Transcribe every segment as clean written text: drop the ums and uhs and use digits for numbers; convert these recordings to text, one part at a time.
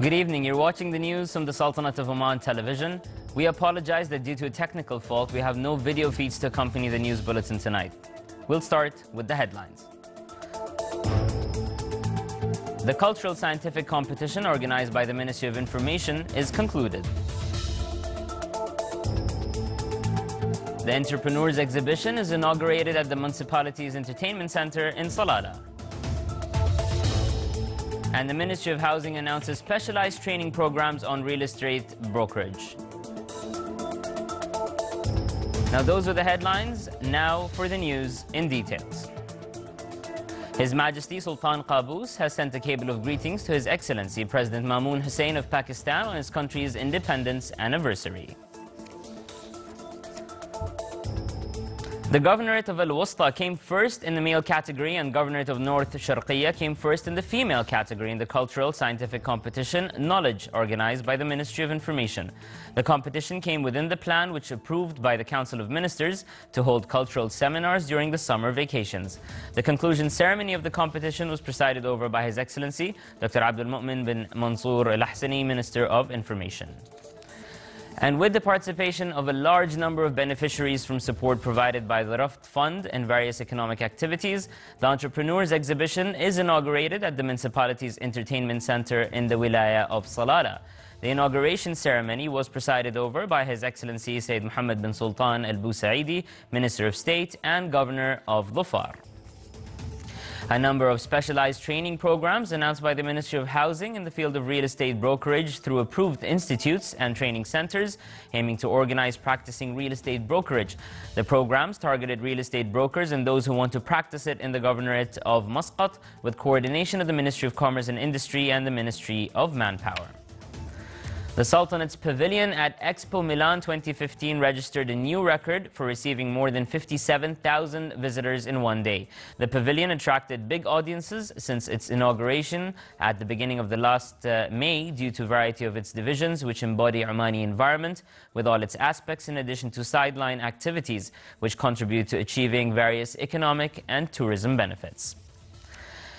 Good evening. You're watching the news from the Sultanate of Oman television. We apologize that due to a technical fault, we have no video feeds to accompany the news bulletin tonight. We'll start with the headlines. The cultural scientific competition organized by the Ministry of Information is concluded. The Entrepreneurs Exhibition is inaugurated at the municipality's entertainment center in Salalah. And the Ministry of Housing announces specialized training programs on real estate brokerage. Now those are the headlines. Now for the news in details. His Majesty Sultan Qaboos has sent a cable of greetings to His Excellency President Mamoon Hussein of Pakistan on his country's independence anniversary. The Governorate of Al-Wusta came first in the male category, and Governorate of North Sharqiya came first in the female category in the cultural scientific competition Knowledge, organized by the Ministry of Information. The competition came within the plan which approved by the Council of Ministers to hold cultural seminars during the summer vacations. The conclusion ceremony of the competition was presided over by His Excellency Dr. Abdul Mu'min bin Mansour Al-Ahsani, Minister of Information. And with the participation of a large number of beneficiaries from support provided by the Raft Fund and various economic activities, the Entrepreneurs Exhibition is inaugurated at the municipality's entertainment center in the Wilaya of Salalah. The inauguration ceremony was presided over by His Excellency Sayyid Mohammed bin Sultan Al Busaidi, Minister of State and Governor of Dhofar. A number of specialized training programs announced by the Ministry of Housing in the field of real estate brokerage through approved institutes and training centers aiming to organize practicing real estate brokerage. The programs targeted real estate brokers and those who want to practice it in the Governorate of Muscat with coordination of the Ministry of Commerce and Industry and the Ministry of Manpower. The Sultanate's pavilion at Expo Milan 2015 registered a new record for receiving more than 57,000 visitors in one day. The pavilion attracted big audiences since its inauguration at the beginning of the last May due to a variety of its divisions which embody Omani environment with all its aspects, in addition to sideline activities which contribute to achieving various economic and tourism benefits.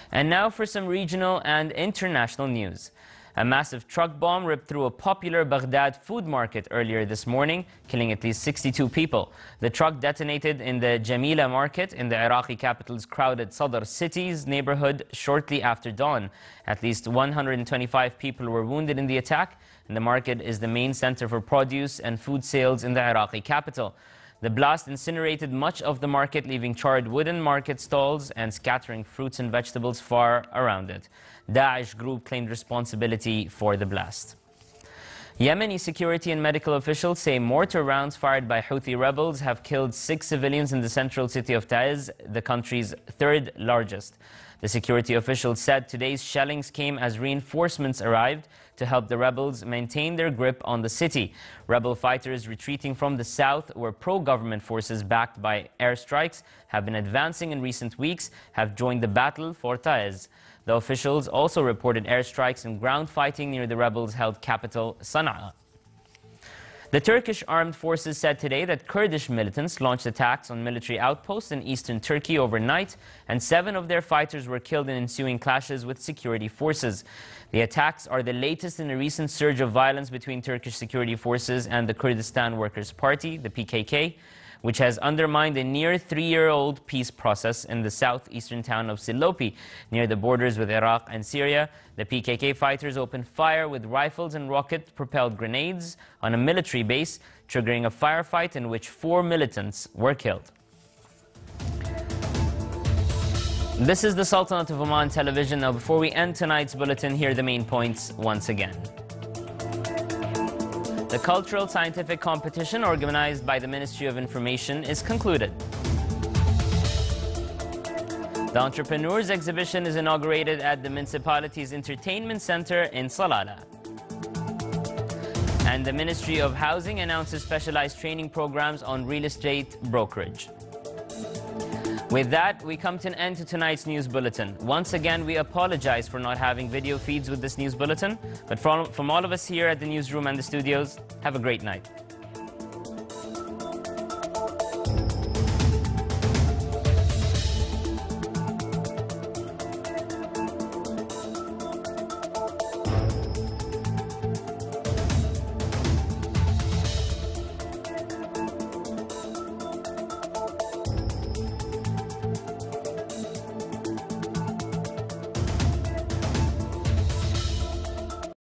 And now for some regional and international news. A massive truck bomb ripped through a popular Baghdad food market earlier this morning, killing at least 62 people. The truck detonated in the Jamila market in the Iraqi capital's crowded Sadr city's neighborhood shortly after dawn. At least 125 people were wounded in the attack, and the market is the main center for produce and food sales in the Iraqi capital. The blast incinerated much of the market, leaving charred wooden market stalls and scattering fruits and vegetables far around it. Daesh group claimed responsibility for the blast. Yemeni security and medical officials say mortar rounds fired by Houthi rebels have killed 6 civilians in the central city of Taiz, the country's third largest. The security officials said today's shellings came as reinforcements arrived to help the rebels maintain their grip on the city. Rebel fighters retreating from the south, where pro-government forces backed by airstrikes have been advancing in recent weeks, have joined the battle for Taiz. The officials also reported airstrikes and ground fighting near the rebels-held capital, Sana'a. The Turkish armed forces said today that Kurdish militants launched attacks on military outposts in eastern Turkey overnight, and 7 of their fighters were killed in ensuing clashes with security forces. The attacks are the latest in a recent surge of violence between Turkish security forces and the Kurdistan Workers' Party, the PKK, which has undermined a near 3-year-old peace process in the southeastern town of Silopi, near the borders with Iraq and Syria. The PKK fighters opened fire with rifles and rocket-propelled grenades on a military base, triggering a firefight in which 4 militants were killed. This is the Sultanate of Oman television. Now, before we end tonight's bulletin, here are the main points once again. The cultural scientific competition organized by the Ministry of Information is concluded. The Entrepreneurs Exhibition is inaugurated at the municipality's entertainment center in Salalah. And the Ministry of Housing announces specialized training programs on real estate brokerage. With that, we come to an end to tonight's news bulletin. Once again, we apologize for not having video feeds with this news bulletin, but from all of us here at the newsroom and the studios, have a great night.